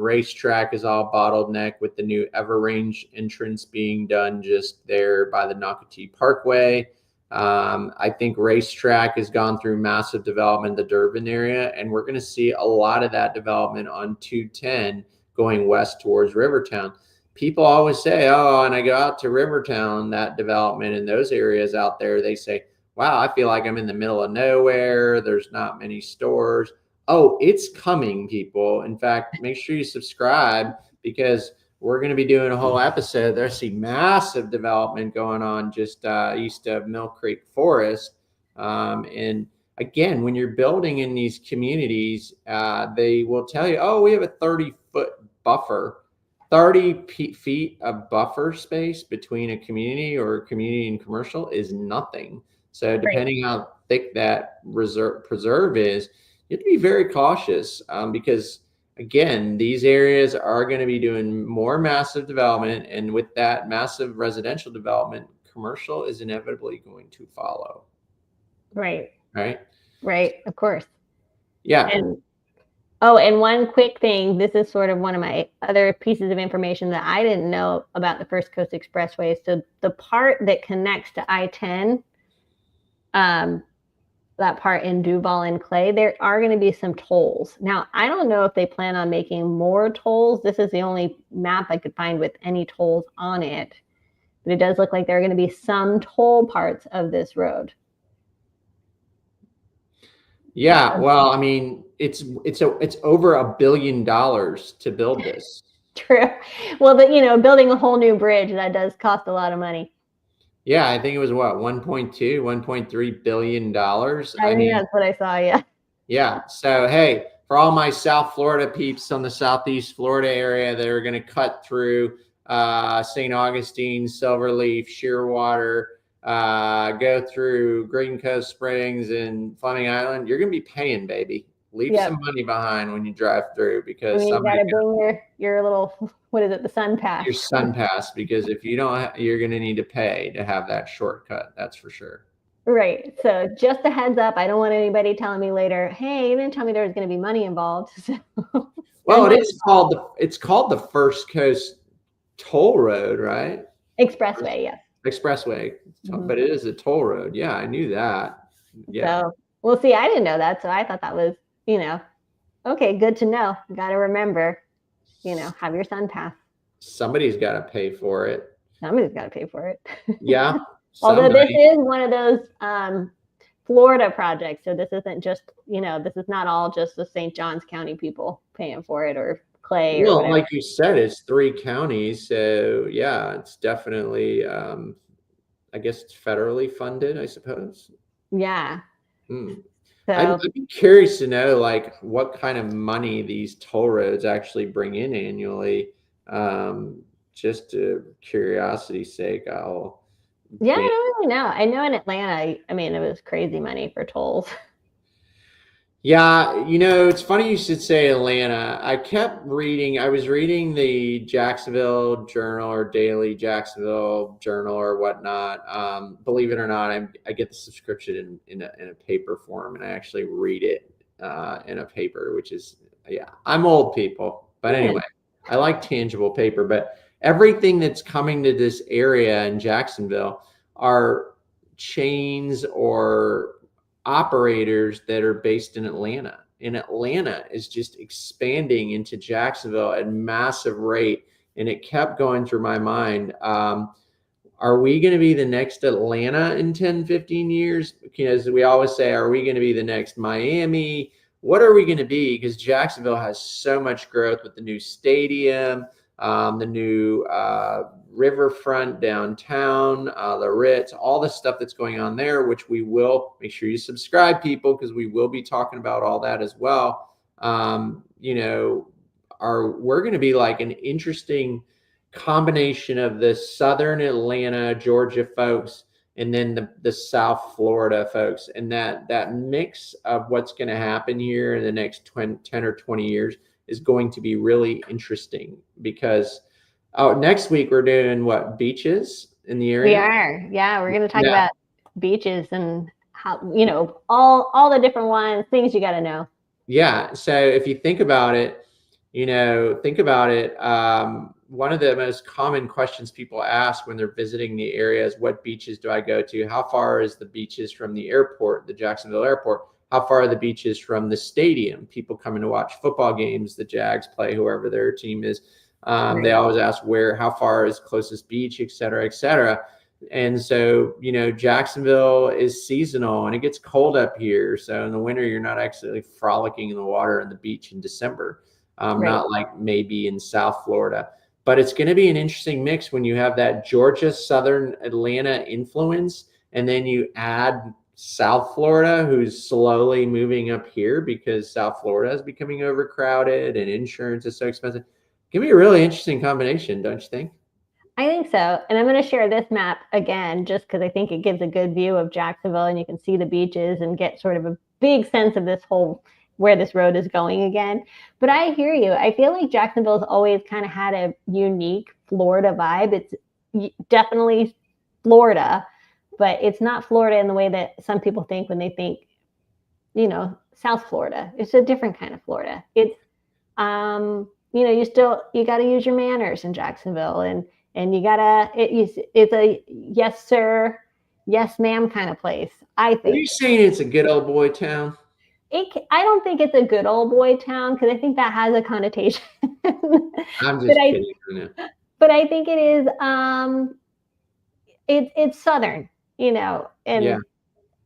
Racetrack is all bottlenecked with the new Everrange entrance being done just there by the Nocatee Parkway. I think Racetrack has gone through massive development in the Durban area, and we're going to see a lot of that development on 210 going west towards Rivertown. people always say, oh, and I go out to Rivertown, that development in those areas out there, they say, wow, I feel like I'm in the middle of nowhere. There's not many stores. Oh, it's coming, people. In fact, make sure you subscribe because we're going to be doing a whole episode. There's a massive development going on just east of Mill Creek Forest. And again, when you're building in these communities, they will tell you, oh, we have a 30-foot buffer. 30 feet of buffer space between a community or community and commercial is nothing. So depending how thick that preserve is, you have to be very cautious because, again, these areas are going to be doing more massive development. And with that massive residential development, commercial is inevitably going to follow. Right. Right. Right. Of course. Yeah. And one quick thing, this is sort of one of my other pieces of information that I didn't know about the First Coast Expressway. So the part that connects to I-10, that part in Duval and Clay, there are going to be some tolls. Now, I don't know if they plan on making more tolls. This is the only map I could find with any tolls on it. But it does look like there are going to be some toll parts of this road. Yeah, well, I mean, it's over $1 billion to build this. True. Well, building a whole new bridge, that does cost a lot of money. Yeah, I think it was what, 1.2, $1.3 billion. I mean, that's what I saw. Yeah. Yeah. So, hey, for all my South Florida peeps on the Southeast Florida area that are going to cut through St. Augustine, Silverleaf, Shearwater, go through Green Cove Springs and Fleming Island, you're going to be paying, baby. Leave some money behind when you drive through because you got to bring your little, what is it, the Sun Pass. Your Sun Pass, because if you don't, you're going to need to pay to have that shortcut. That's for sure. Right. So just a heads up. I don't want anybody telling me later, hey, you didn't tell me there was going to be money involved. Well, it's called the First Coast Toll Road, right? Expressway, yes. Expressway, but it is a toll road. Yeah, I knew that. Yeah. So, well, see, I didn't know that, so I thought that was, okay, good to know. Got to remember, have your Sun Pass. Somebody's got to pay for it. Somebody's got to pay for it. Yeah. Although this is one of those Florida projects, so this isn't just, this is not all just the St. Johns County people paying for it or Clay. Well, or whatever. like you said, it's 3 counties, so yeah, it's definitely, I guess it's federally funded, I suppose. Yeah. So I'd be curious to know, like, what kind of money these toll roads actually bring in annually. Just to curiosity's sake, I don't really know. I know in Atlanta, I mean, it was crazy money for tolls. Yeah, it's funny you should say Atlanta. I was reading the Jacksonville Journal or Daily Jacksonville Journal or whatnot. Believe it or not, I get the subscription in a paper form, and I actually read it in a paper, which is, I'm old, people. But anyway, I like tangible paper. But everything that's coming to this area in Jacksonville are chains or operators that are based in Atlanta. And Atlanta is just expanding into Jacksonville at a massive rate. And it kept going through my mind. Are we going to be the next Atlanta in 10, 15 years? Because we always say, are we going to be the next Miami? What are we going to be? Because Jacksonville has so much growth with the new stadium, the new riverfront downtown, the Ritz, all the stuff that's going on there, which we will make sure you subscribe, people, because we will be talking about all that as well. We're going to be like an interesting combination of the Southern Atlanta, Georgia folks, and then the South Florida folks. And that mix of what's going to happen here in the next 10 or 20 years is going to be really interesting because next week we're doing beaches in the area. We are. Yeah, we're going to talk about beaches and how, all the different ones, things you got to know. Yeah. So if you think about it, one of the most common questions people ask when they're visiting the area is, what beaches do I go to? How far is the beaches from the airport, the Jacksonville airport? How far are the beaches from the stadium? People coming to watch football games, the Jags play, whoever their team is. They always ask how far is closest beach, et cetera, et cetera. And so, Jacksonville is seasonal and it gets cold up here. So in the winter, you're not actually frolicking in the water and the beach in December, not like maybe in South Florida. But it's going to be an interesting mix when you have that Georgia, Southern Atlanta influence, and then you add South Florida, who's slowly moving up here because South Florida is becoming overcrowded and insurance is so expensive. It can be a really interesting combination, don't you think? I think so. And I'm going to share this map again, just because I think it gives a good view of Jacksonville and you can see the beaches and get sort of a big sense of this whole where this road is going again. But I hear you. I feel like Jacksonville's always kind of had a unique Florida vibe. It's definitely Florida, but it's not Florida in the way that some people think when they think, South Florida. It's a different kind of Florida. It's, you got to use your manners in Jacksonville, and you gotta. It's a yes sir, yes ma'am kind of place. I think. Are you saying it's a good old boy town? I don't think it's a good old boy town because I think that has a connotation. I'm just kidding. But I think it is. It's Southern, and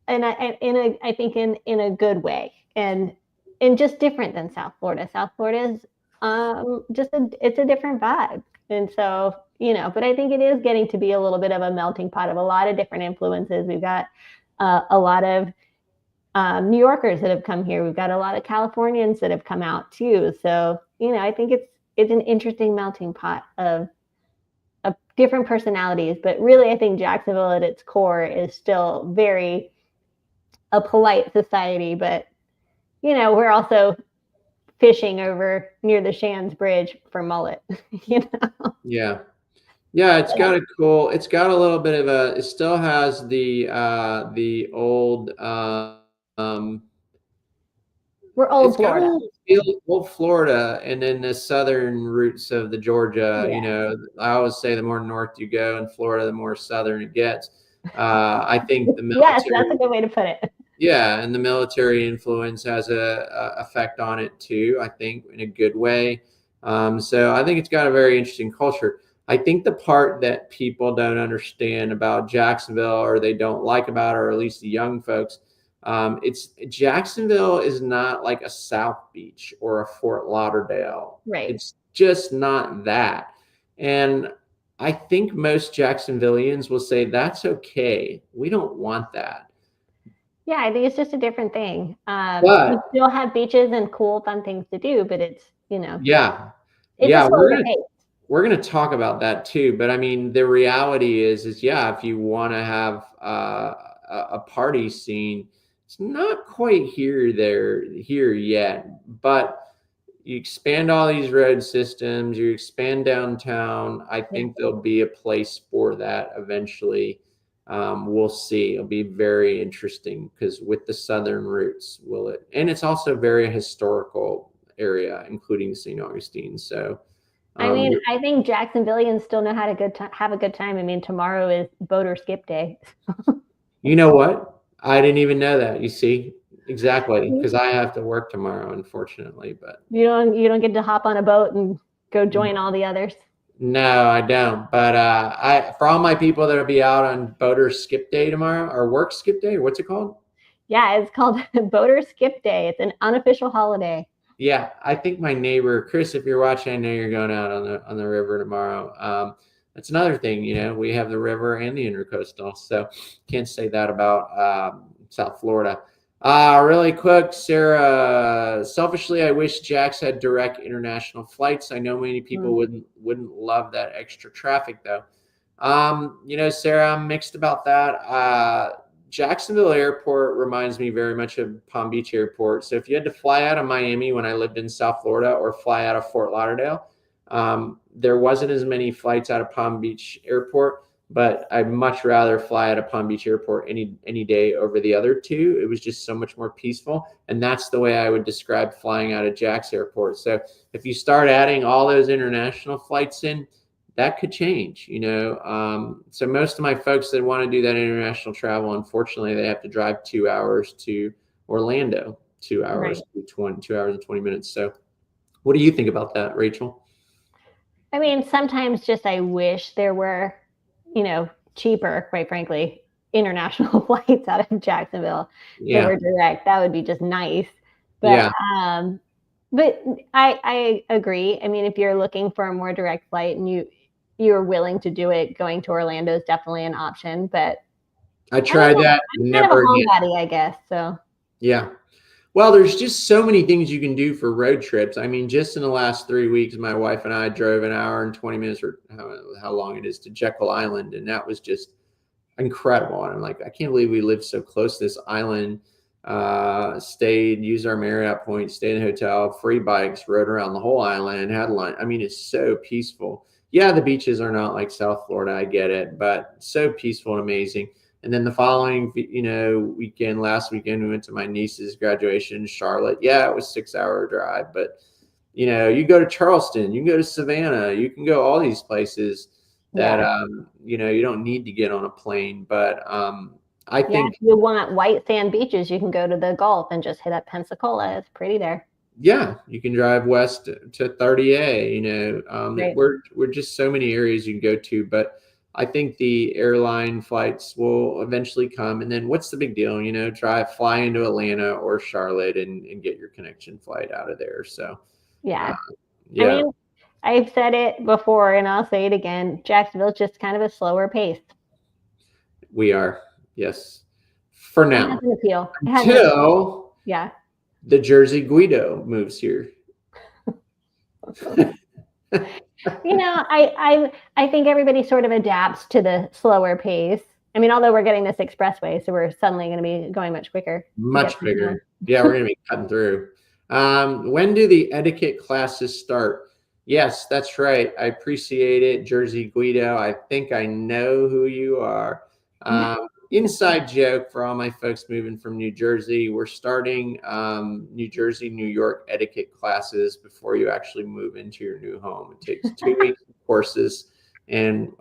I think in a good way, and just different than South Florida. South Florida is it's a different vibe, and so but I think it is getting to be a little bit of a melting pot of a lot of different influences. We've got a lot of New Yorkers that have come here. We've got a lot of Californians that have come out too. So I think it's an interesting melting pot of different personalities. But really, I think Jacksonville at its core is still very a polite society. But we're also fishing over near the Shands Bridge for mullet. Yeah, it's got a little bit of it still has the old we're old Florida. Old Florida, and then the southern roots of the Georgia. I always say the more north you go in Florida, the more southern it gets. I think the military. Yes, that's a good way to put it. Yeah, and the military influence has a effect on it too. I think in a good way. So I think it's got a very interesting culture. I think the part that people don't understand about Jacksonville, or they don't like about it, or at least the young folks, Jacksonville is not like a South Beach or a Fort Lauderdale. Right. It's just not that. And I think most Jacksonvillians will say that's okay. We don't want that. Yeah, I think it's just a different thing. We still have beaches and cool, fun things to do, but it's we're gonna talk about that too. But I mean, the reality is if you want to have a party scene, it's not quite here yet. But you expand all these road systems, you expand downtown. I think there'll be a place for that eventually. We'll see. It'll be very interesting because with the southern roots, and it's also a very historical area, including St. Augustine. So, I think Jacksonvillians still know how to have a good time. I mean, tomorrow is boat or skip day. You know what? I didn't even know that. You see, exactly, because I have to work tomorrow, unfortunately. But you don't get to hop on a boat and go join all the others. No, I don't. But for all my people that'll be out on boater skip day tomorrow, or work skip day, or what's it called? Yeah, it's called boater skip day. It's an unofficial holiday. Yeah, I think my neighbor Chris, if you're watching, I know you're going out on the river tomorrow. That's another thing, we have the river and the intercoastal, so can't say that about South Florida. Really quick, Sarah, selfishly, I wish Jax had direct international flights. I know many people wouldn't love that extra traffic though. Sarah, I'm mixed about that. Jacksonville Airport reminds me very much of Palm Beach Airport. So if you had to fly out of Miami when I lived in South Florida, or fly out of Fort Lauderdale, there wasn't as many flights out of Palm Beach Airport. But I'd much rather fly out of Palm Beach Airport any day over the other two. It was just so much more peaceful. And that's the way I would describe flying out of Jax Airport. So if you start adding all those international flights in, that could change, So most of my folks that want to do that international travel, unfortunately, they have to drive 2 hours to Orlando, 2 hours, 2 hours and 20 minutes. So what do you think about that, Rachel? I mean, sometimes just I wish there were, cheaper, quite frankly, international flights out of Jacksonville that Yeah. were direct. That would be just nice. But Yeah. um, but I agree. I mean, if you're looking for a more direct flight and you're willing to do it, going to Orlando is definitely an option. But I I don't tried know. that. I'm kind of a Never again. homebody, I guess. So Yeah. Well, there's just so many things you can do for road trips. I mean, just in the last 3 weeks, my wife and I drove an hour and 20 minutes, or how long it is, to Jekyll Island. And that was just incredible. And I'm like, I can't believe we lived so close to this island. Stayed, used our Marriott points, stayed in a hotel, free bikes, rode around the whole island, had lunch. I mean, it's so peaceful. Yeah, the beaches are not like South Florida, I get it, but so peaceful and amazing. And then the following, last weekend, we went to my niece's graduation in Charlotte. Yeah, it was 6 hour drive, but you go to Charleston, you can go to Savannah, you can go all these places that, you don't need to get on a plane. But I think, if you want white sand beaches, you can go to the Gulf and just hit up Pensacola. It's pretty there. yeah, you can drive west to 30A, Right. we're just so many areas you can go to. But I think the airline flights will eventually come. And then what's the big deal? Fly into Atlanta or Charlotte and get your connection flight out of there. So, Yeah. I yeah, mean, I've said it before and I'll say it again. Jacksonville's just kind of a slower pace. we are. Yes. For It has now, an appeal. It has an appeal. until Yeah. the Jersey Guido moves here. I think everybody sort of adapts to the slower pace. I mean, although we're getting this expressway, so we're suddenly going to be going much quicker. Much bigger. Yeah, we're going to be cutting through. When do the etiquette classes start? Yes, that's right. I appreciate it, Jersey Guido. I think I know who you are. Inside joke for all my folks moving from New Jersey. We're starting New Jersey, New York etiquette classes before you actually move into your new home. It takes 2 weeks of courses, and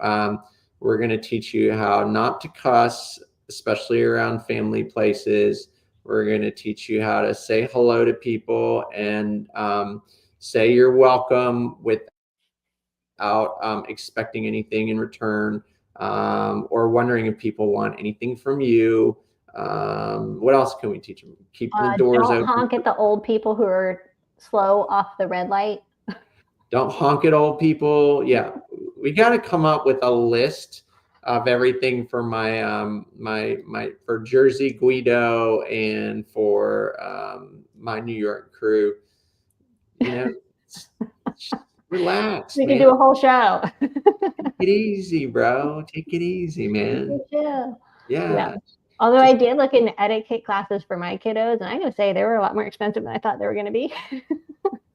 we're going to teach you how not to cuss, especially around family places. We're going to teach you how to say hello to people and say you're welcome without expecting anything in return, or wondering if people want anything from you. What else can we teach them? Keep the doors don't open. honk at the old people who are slow off the red light. Don't honk at old people. Yeah, we got to come up with a list of everything for for Jersey Guido and for my New York crew. Relax. We man. can do a whole show. Take it easy, bro. Take it easy, man. Yeah. Although I did look into etiquette classes for my kiddos, and I'm going to say they were a lot more expensive than I thought they were going to be.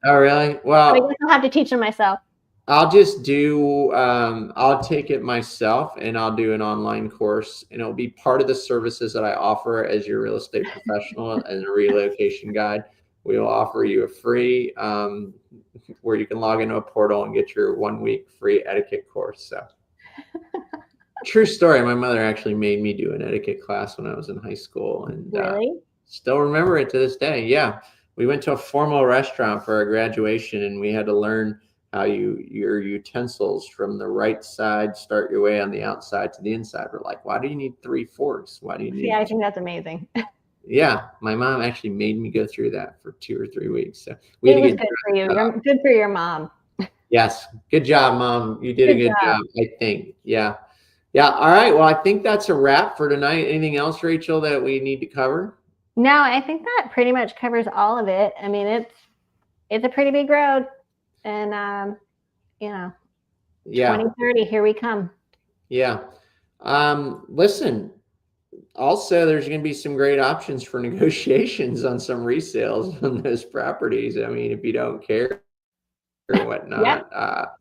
Oh, really? I Well, guess I'll have to teach them myself. I'll just do, I'll take it myself and I'll do an online course, and it'll be part of the services that I offer as your real estate professional and a relocation guide. We will offer you a free, where you can log into a portal and get your 1 week free etiquette course. So true story. My mother actually made me do an etiquette class when I was in high school, and Really? still remember it to this day. Yeah. We went to a formal restaurant for our graduation, and we had to learn how your utensils from the right side start your way on the outside to the inside. We're like, why do you need 3 forks? Why do you need? Yeah, I think that's amazing. Yeah, my mom actually made me go through that for 2 or 3 weeks. So we had to get good for you. You're good for your mom. Yes, good job, Mom. You did a good job, I think. Yeah. All right. Well, I think that's a wrap for tonight. Anything else, Rachel, that we need to cover? No, I think that pretty much covers all of it. I mean, it's a pretty big road, and 2030, here we come. Yeah. Listen, also there's going to be some great options for negotiations on some resales on those properties. I mean, if you don't care or whatnot.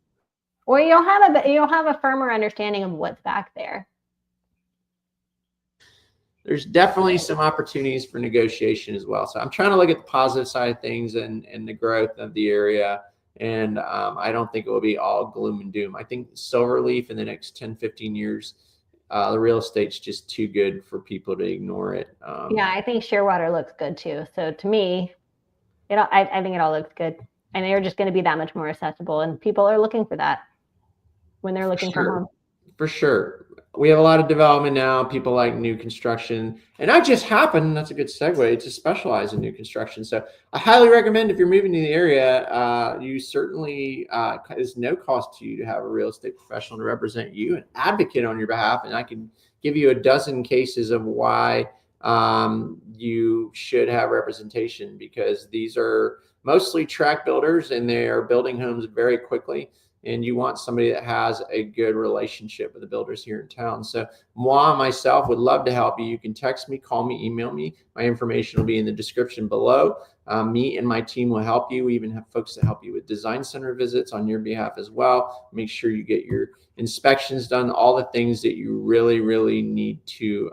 Or you'll have a firmer understanding of what's back there. There's definitely some opportunities for negotiation as well. So I'm trying to look at the positive side of things and the growth of the area. And I don't think it will be all gloom and doom. I think Silverleaf in the next 10, 15 years, the real estate's just too good for people to ignore it. I think Shearwater looks good too. So to me, I think it all looks good. and they're just going to be that much more accessible. And people are looking for that when they're looking for home. For sure. We have a lot of development now. People like new construction. And I just happen, that's a good segue, to specialize in new construction. So I highly recommend if you're moving to the area, you certainly, it's no cost to you to have a real estate professional to represent you, an advocate on your behalf. And I can give you a dozen cases of why you should have representation, because these are mostly tract builders and they are building homes very quickly. And you want somebody that has a good relationship with the builders here in town. So myself would love to help you. You can text me, call me, email me. My information will be in the description below. Me and my team will help you. We even have folks that help you with design center visits on your behalf as well. Make sure you get your inspections done, all the things that you really, really need to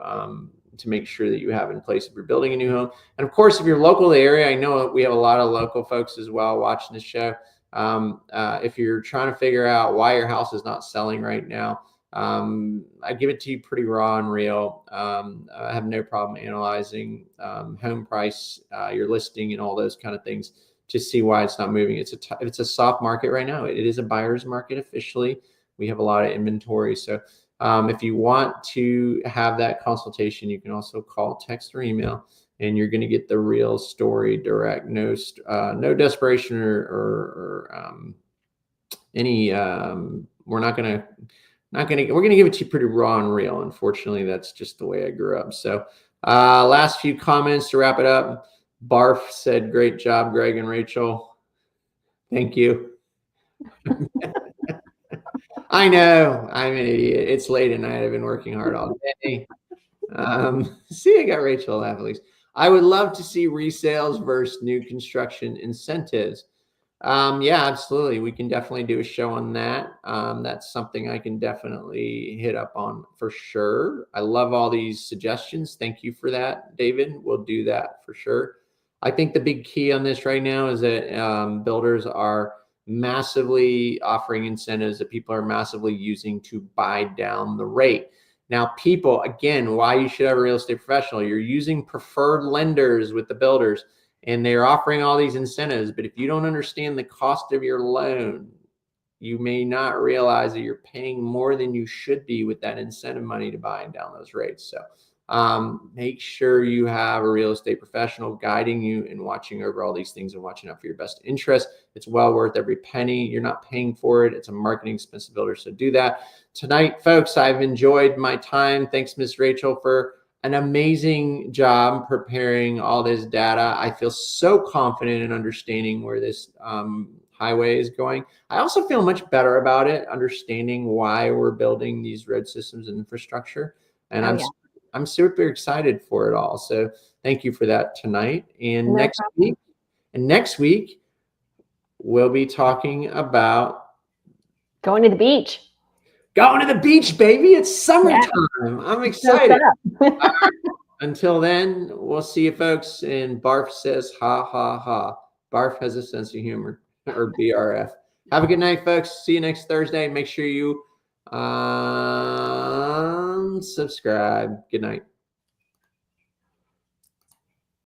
make sure that you have in place if you're building a new home. And of course, if you're local to the area, I know we have a lot of local folks as well watching this show. If you're trying to figure out why your house is not selling right now, I give it to you pretty raw and real. I have no problem analyzing home price, your listing, and all those kind of things to see why it's not moving. It's a soft market right now. It is a buyer's market officially. We have a lot of inventory. So if you want to have that consultation, you can also call, text, or email. And you're going to get the real story direct, no desperation or any. We're going to give it to you pretty raw and real. Unfortunately, that's just the way I grew up. So last few comments to wrap it up. Barf said, "Great job, Greg and Rachel." Thank you. I know I'm an idiot. It's late at night. I've been working hard all day. See, I got Rachel laugh at least. I would love to see resales versus new construction incentives. Yeah, absolutely. We can definitely do a show on that. That's something I can definitely hit up on for sure. I love all these suggestions. Thank you for that, David. We'll do that for sure. I think the big key on this right now is that builders are massively offering incentives that people are massively using to buy down the rate. Now, people, again, why you should have a real estate professional, you're using preferred lenders with the builders, and they're offering all these incentives. But if you don't understand the cost of your loan, you may not realize that you're paying more than you should be with that incentive money to buy down those rates. So make sure you have a real estate professional guiding you and watching over all these things and watching out for your best interest. It's well worth every penny. You're not paying for it. It's a marketing expense to builder. So do that. Tonight, folks, I've enjoyed my time. Thanks, Miss Rachel, for an amazing job preparing all this data. I feel so confident in understanding where this highway is going. I also feel much better about it, understanding why we're building these road systems and infrastructure. And I'm super excited for it all. So thank you for that tonight. And next week, we'll be talking about going to the beach. Going to the beach, baby. It's summertime. Yeah. I'm excited. Until then, we'll see you folks. And Barf says, ha, ha, ha. Barf has a sense of humor, or BRF. Have a good night, folks. See you next Thursday. Make sure you subscribe. Good night.